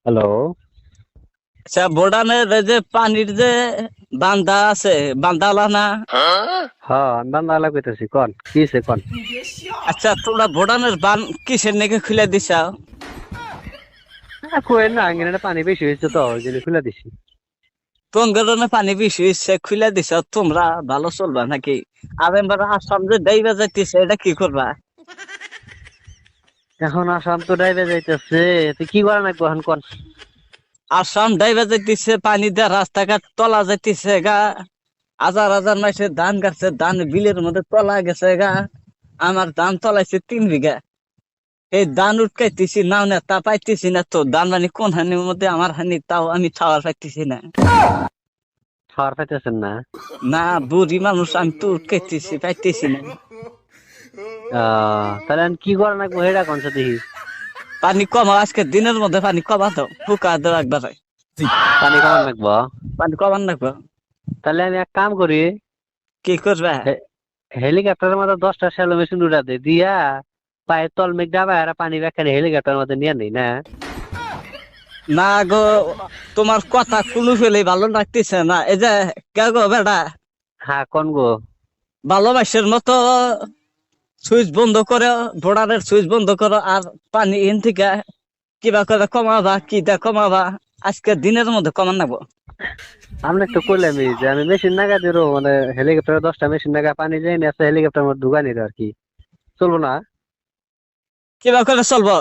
Hello. আচ্ছা, বোর্ডানের এই যে পানির যে বান্দা আছে, বান্দালা না? হ্যাঁ, আমি বান্দা কইতেছি, কোন কি হইছে কোন? আচ্ছা, তোমরা বোর্ডানের বান কিসের নাকি খুলে দিছাও? কই না, আঙ্গিনাটা পানি বেশি হয়েছে তো ওই জন্য খুলে দিছি। তোমরা পানি বেশি হইছে খুলে দিছাও, তোমরা ভালো চলবা নাকি? আর এবার আসাম যে ডাইবা যাইতেছে, এটা কি করবা? এখন আসাম তো ডাইবে যাইতেছে, তুই কি করা লাগবো এখন কোন? আসাম ডাইবা যাইতেছে, পানি দিয়ে রাস্তাঘাট তলা যাইতেছে গা। হাজার হাজার মাসে ধান গাছে, ধান বিলের মধ্যে তলা গেছে গা। আমার ধান তলাইছে 3 বিঘা। এই ধান উঠকাইতেছি নাও না, তা পাইতেছি না তো। ধান মানে কোন হানির মধ্যে আমার হানি, তাও আমি খাওয়ার পাইতেছি না। খাওয়ার পাইতেছেন না? না, বুড়ি মানুষ, আমি তো উঠকাইতেছি পাইতেছি না। তাহলে এখন কি করা লাগবো হেডা কোন সে দেখি। পানি কমা, আজকে দিনের মধ্যে পানি কমা দাও, ফুকা দাও একবারে। পানি কমান লাগবো? পানি কমান রাখবো। তাহলে আমি এক কাম করি, কি করবে? হেলিকপ্টারের মধ্যে 10টা শ্যালো মেশিন উড়া দে দিয়া পায়ের তল মেঘ ডাবা আর পানি ব্যাখ্যা হেলিকপ্টারের মধ্যে নিয়ে নেই না। না গো, তোমার কথা কোনো ফেলে ভালো লাগতেছে না। এই যে কে গো বেটা, হ্যাঁ কোন গো? ভালোবাসার মতো সুইচ বন্ধ করো, বোর্ডারের সুইচ বন্ধ করো, আর পানি ইন থেকে কিবা করে কমাবা, কিটা কমাবা। আজকে দিনের মধ্যে কমান নাগবো। আমি তো কইলামই যে আমি মেশিন নাগা দিরো, মানে হেলিকপ্টারে 10টা মেশিন নাগা পানি যাই না, হেলিকপ্টার মধ্যে ঢুকানি আর কি, চলবো না? কিবা করে চলবো?